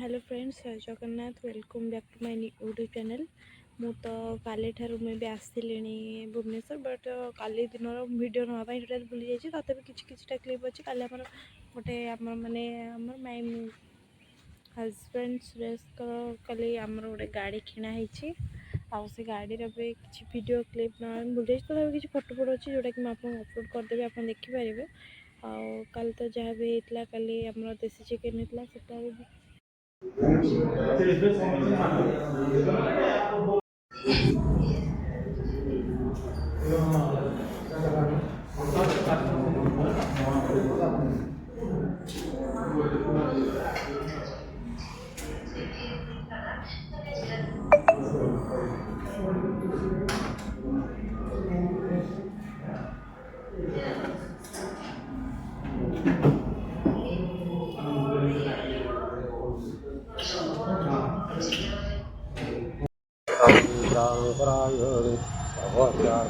Hello friends, जय Jagannath. Welcome back to my YouTube channel. मु तो काली ठारू मैं भी आसली भुवनेश्वर, बट काली दिन वीडियो नापी टोटाल भूली जाइए। तथा भी किसी क्लिप अच्छी काली आमर गोटे माने माय हजबैंड सुरेश काली आमर गोटे गाड़ी किणाई आउ से गाड़ी भी किसी वीडियो क्लिप ना भूल जाइए। तथा किसी फोटो फोटो अच्छी जोटा कि आपको अपलोड करदेवी, आप देखिपारे। आल तो जहाँ भी होता काली आमर देसी चिकेन होता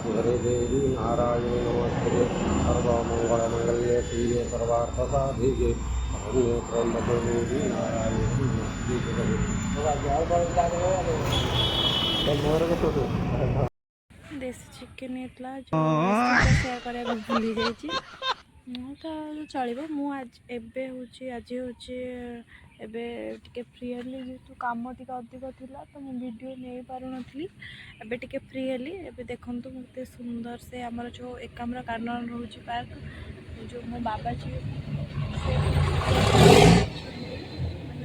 से हरे देवी नारायण नमस्ते सर्वमंगलमंगल्ये शिवे सर्वार्थसाधिके शरण्ये त्र्यंबके देवी नारायण नमस्ते। देसी चिकेन होता जो रेसिपी सेयार करा भूली जाइए। तो चलो मुझे आज टे फ्री हेली जेहतु कम टे अधिक था तो मुझे वीडियो नहीं पार नी। एबे टे फ्री हेली। एबे देखूँ मत सुंदर से आमर जो एकाम्र कानन रोच पार्क जो मो बाबा जी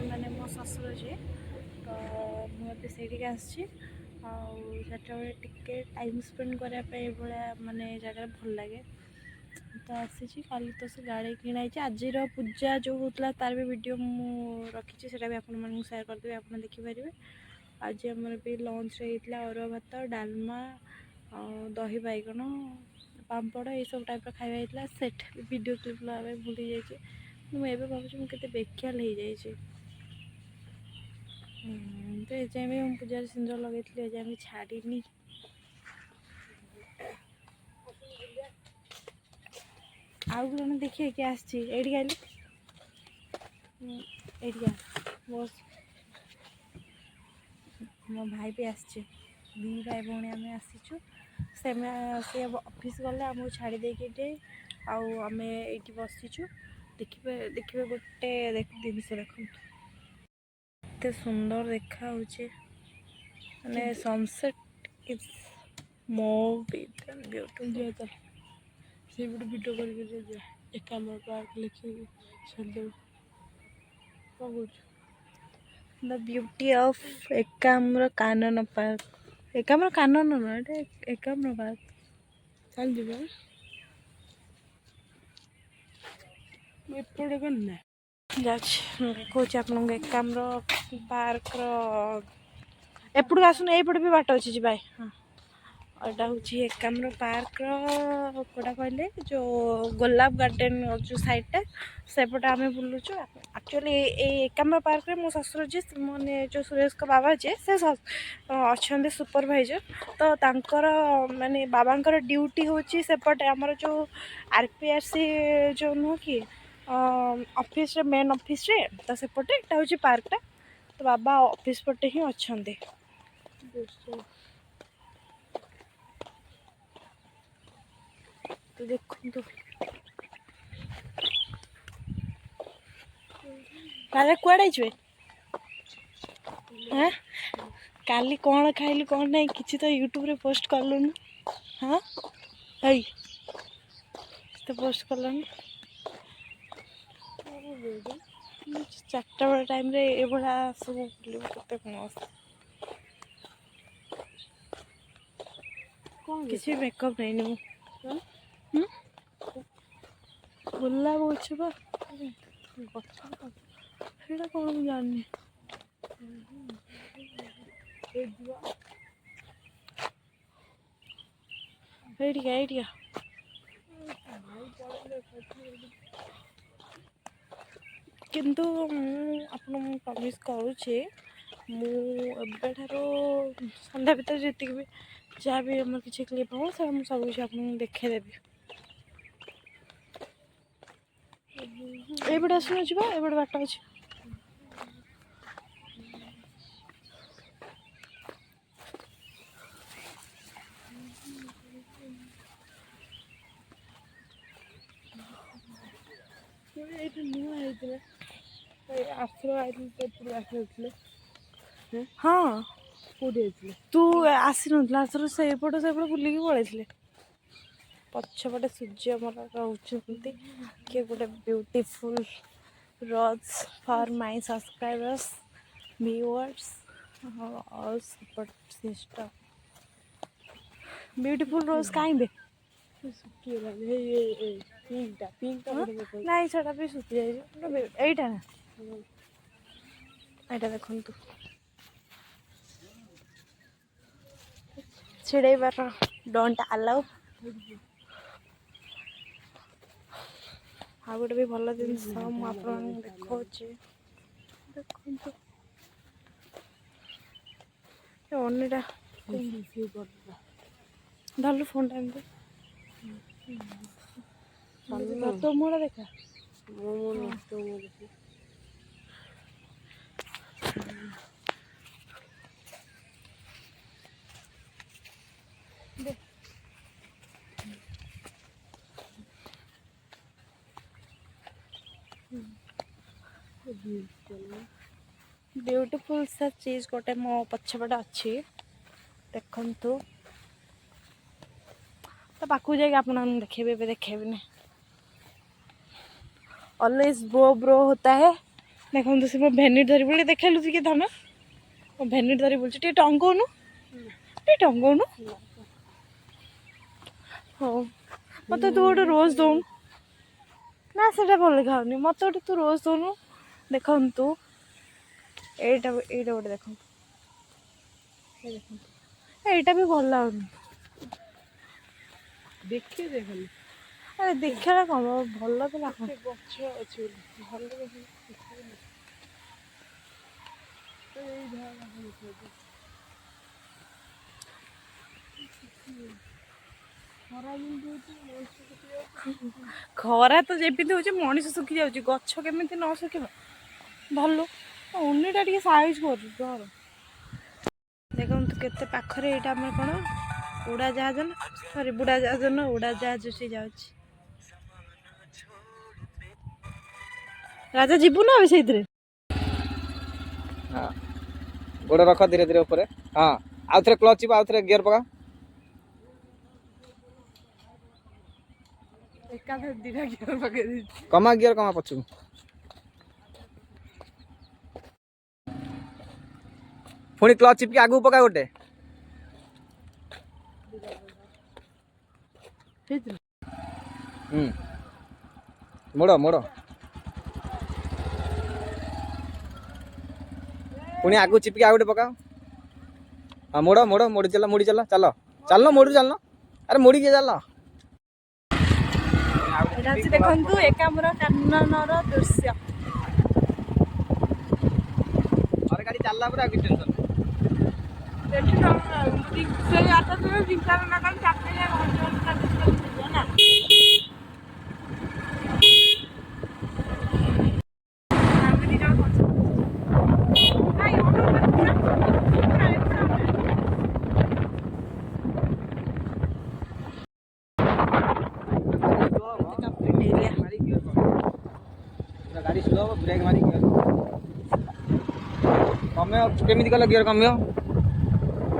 माने मो ससुर जी, तो मुझे से आसची टे टाइम स्पेंड करने माने जगह भल लगे। तो आसी काली तो से गाड़ी किणाई आज पूजा जो होता तार भी वीडियो मु रखी से भी आपन सेयार करदेवी, आप देखिपारे। आज आमर भी लंच होता अरुआ भात डालमा दही बैगण पापड़ ये सब टाइप खाଇବା होता। सेट वीडियो क्लिप लगा भूली जाइए। मुझे भावुँ मुझे बेख्याल हो जाए। तो ये भी मुझे पूजा सिंदूर लगे छाड़नी। आउ जन देखिए कि आईडी बस मो भाई भी आसी दी भाई भौणी आम आसीचु से ऑफिस गले आमको छाड़ी देके आम ये बसीचु। देखिए देखिए गोटे जिनस देखो एत सुंदर देखा माने सनसेट इज मोर ब्यूटीफुल। से गोटे वीडियो कर एकाम्र पार्क लिखी छाड़देव कौन the beauty of Ekamra Kanan park. Ekamra Kanan ना एकाम्र पार्क चल जा एपटे कौन देखो आप एकाम्र पार्क एपट आसन एपटे भी बाट अच्छी जी। हाँ एटा हूँ एकाम्र पार्क कौटा कहले जो गोलाप गार्डन जो साइडटा सेपटे आम बुलुचु। एक्चुअली एकाम्र पार्क मो ससुर जी मैंने जो सुरेश का बाबा जी से अच्छा सुपरभाइजर। तो तांकर माने बाबांकर ड्यूटी होची सेपटे आमर जो आरपीआरसी जो नुह कि ऑफिस मेन ऑफिस रे तो सेपटे एटा हूँ पार्कटा। तो बाबा ऑफिस पटे ही अच्छा। तो देखो राजा कुआड़े छुए हाँ काली कौन खाइलु कौन नहीं किसी तो यूट्यूब रे पोस्ट कलुन। हाँ हई तो पोस्ट कलुन 4टा बेला टाइम रे ए भला सब बुलिबो केते मस्त। किसी मेकअप नहीं बुला बोलछ बा सेटा कौन मुझे जानी आइडिया किंतु आपन प्रमिश करुचे मुठार सन्ध्या भर जी भी जहाँ भी आम किसी क्लीप हम सब किसी आप देखेदेवी। एपटे आसन जा एपटे बाट अच्छे ଏଇଠି ନୂଆ ହେଇଥିଲା ଆଶ୍ର ଆସିଥିଲେ ହଁ କୋଉଠି ହେଇଥିଲେ ତୁ ଆସିନଥିଲା ଆଶ୍ର ସେଇପଟ ବୁଲିକି ପଳେଇଥିଲେ ପଛପଟେ ସୂର୍ଯ୍ୟ ଆମର ରହୁଛନ୍ତି କିଏ ଗୋଟେ beautiful rose for my subscribers viewers all support system beautiful rose କାହିଁବେ ନାଇଁ ସେଟା ବି ଶୁଖି ଯାଇଛି ଏଇଟା ନା ଏଇଟା ଦେଖନ୍ତୁ ଛିଡ଼େଇବାର ଡୋଣ୍ଟ ଆଲାଉ ଆଉ ଗୋଟେ ବି ଭଲ ଜିନିଷ ମୁଁ ଆପଣଙ୍କୁ ଦେଖାଉଛି ଦେଖନ୍ତୁ ଅନ୍ୟଟା ଧରିଲୁ ଫୋନ୍ଟା ଏମିତି ତୋ ମୁହଁଟା ଦେଖା ब्यूटीफुल सा चीज गोटे मो पछपटे अच्छी देखु तो पाक देखेबी देखेबी ऑलवेज ब्रो ब्रो होता है देखो से मो भेनिट धरी बोली देखेलु कि धन मो भेनिट धरी बोलছি टे टंगौनु हो मत तू गोटे रोज दौन ना सेटा भल खाऊनी मत गोटे तू रोज दौनु देखु एटा गोटे देखु एटा भी भल लगुनि देखिए अरे देखा कम भल तो लाग गछ अच्छे भल खरा तो जेमिति हो मनीष सुखी जाऊँ गछ केमी न सुख भल उन्नीटा टे साइज कर देखो केते पाखरे एटा हमर कोन उड़ा जहाज ना सॉरी बुड़ा जहाज ना उड़ा जहाज से जाउछ राजा जीबू ना अभी सेइतरे हां गोड़ रख धीरे धीरे ऊपर हां आउ थरे क्लच आउ थरे गियर पका एका दिना गियर पके दी कमा गियर कमा पछु पुणी क्लच चिपकी आगु पका गोटे मोड़ मोड़ पुणी आगु चिपकी आ गोटे पका हाँ मोड़ मोड़ मुड़ी चल चल चल मोड़ चल अरे मुड़ी के चल देखु एकाम्र काननर दृश्य अरे गाड़ी चलला पूरा कि टेंशन गाड़ी स्लो ब्रेक मारी कमे केमी कल गियर कमियो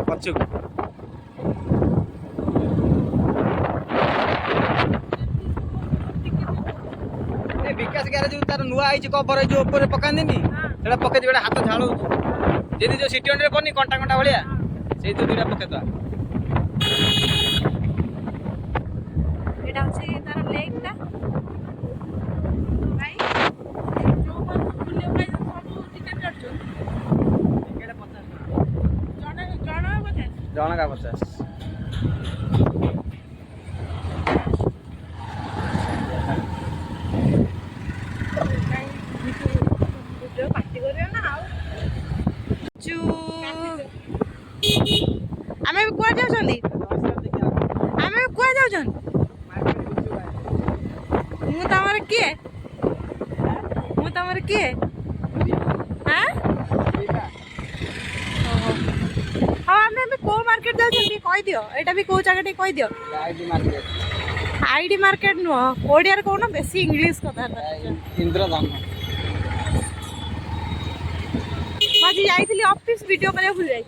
पछु विकास ग्यारेज तार नुआ आई कवर जो ऊपर पकानी सेटा पके गोटे हाथ झाड़ू जी जो सिटी अंडर पड़नी कंटा कंटा भाया से दुटा पके जन का 50 आमे कुआ जाउछनी आमे कुआ जाउछन मु तमर किए हां हाँ आमे को मार्केट जाउछनी कहि दियो एटा भी को जगह टे कहि दियो आईडी मार्केट आईडी मार्केट नुह ओडिया कौन बेसी इंग्लिश कथा इंद्रधन आज जाइली ऑफिस वीडियो करने भूल जाई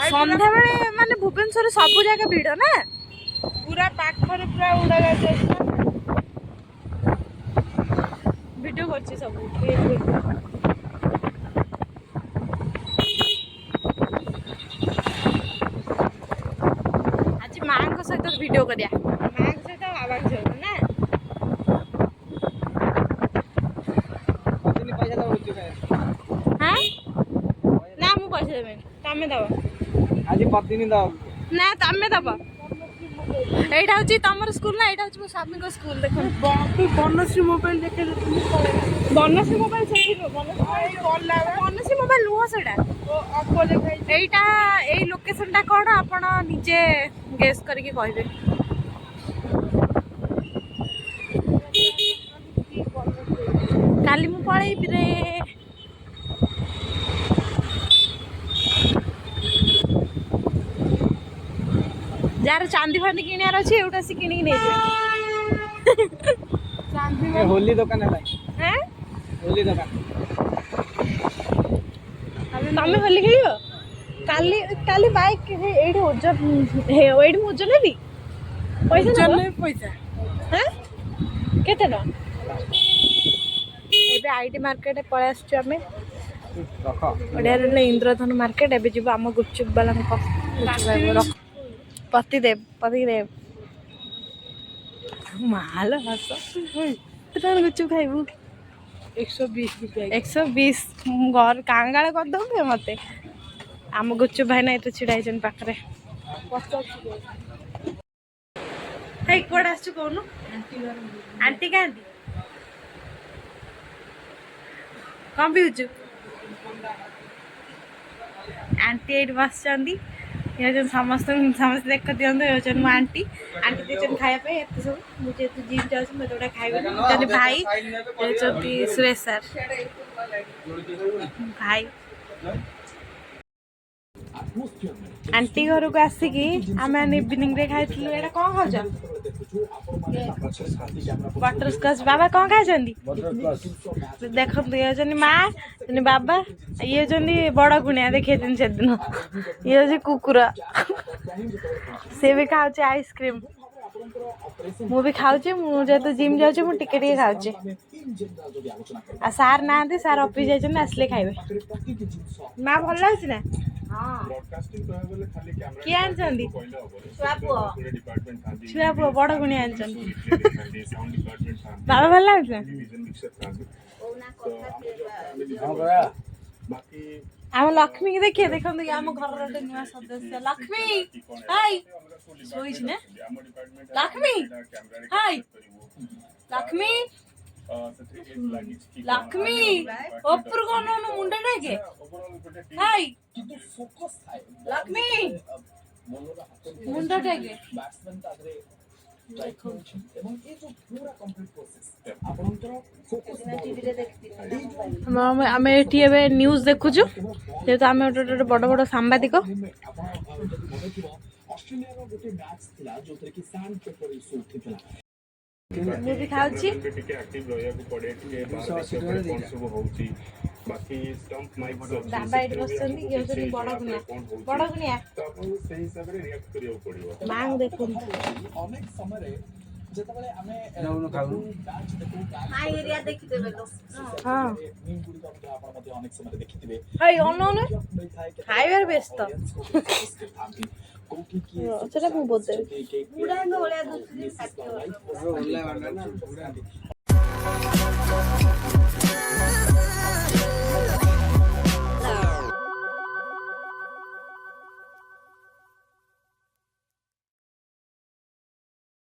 संध्या बेले माने भुवनेश्वर सब जगह भिड़ ना पूरा पाखरे पूरा उड़ा जाए वीडियो करछि सब आज मां को सहित वीडियो करिया मां को सहित बाबा को सहित ना पैसा दो हाँ ना मु पैसा देबे तमे दबा आज पत्नी दो ना तमे दबा एटा होची तमर स्कूल ना एटा होची मो स्वामी को स्कूल देखो बनश्री मोबाइल देखे बनश्री मोबाइल से बनश्री मोबाइल नुह सेटा एटा एई लोकेशन टा कोन आपण निजे गेस करके कहबे काली मु पळेबी रे जार चांदी फांदी किनार अच्छे एटा सी किणी नहीं ये होली दुकान है हैं होली दुकान तमे होली खेलियो काली काली बाइक एडी ओजन हे एडी ओजन भी पैसा नहीं पैसा हैं केते ना एबे आईटी मार्केट पळे आछी हमें रख ओडिया रे इंद्रधनु मार्केट एबे जीव हम गुपचुप वाला को पतिदेव माल हस तोर गुपचुप खाइबू 120 रुपया 120 घर कांगाल कर दबे मते आम गुपचुप भाई ना तो छिड़ाई जन पाखरे हे कोड आछु कोनु आंटी का आंटी कौन भी उचु आंटी एट बस चंदी ये जन समस्त देख दियंतो ये जन आंटी आंटी देचन खाया पे एते सब मुझे तो जिम जाउछ मैं तोडा खाइबे जन भाई ये चोटी सुरेश सर भाई आंटी घर को आसिकी आमे इवनिंग रे खाइथिलु एटा कोन खाउछ बटर स्कॉच बाबा कोन खाइ जंदी देखो ये जनी माँ जनी बाबा ये जनी बड़ गुणिया देखे दिन से दिन ये जे कुकुर से भी खाउछ आइसक्रीम मु भी खाउछ मु जे तो जिम जाउछ मु टिके टिके खाउछ आ सार ना दे सार ऑफिस जाय जने असले खाइबे माँ भल लाଗୁଛି ना किए आनचंदी छुआ पुआ बड़ गुणिया आनचंदी बाबा भल लाଗୁଛି आम लक्ष्मी की देखिए देखो आम घर गोटे नुआ सदस्य लक्ष्मी हाय सोईछ ना लक्ष्मी हाय लक्ष्मी लक्ष्मी ऊपर को नो मुंडा टाके हाय लक्ष्मी मुंडा टाके आम ये न्यूज देखुचु जेहेतु आम गोटे बड़ बड़ सांबादिक ମୁଁ ବି ଖାଉଛି ବାବା ଏଠି ବସିଛନ୍ତି ଇଏ ହଉଛନ୍ତି ବଡ଼ ଗୁଣିଆ ମାଙ୍କୁ ଦେଖନ୍ତୁ ଖାଇବାର ବ୍ୟସ୍ତ ସେଟା ମୁଁ ବୋଧେ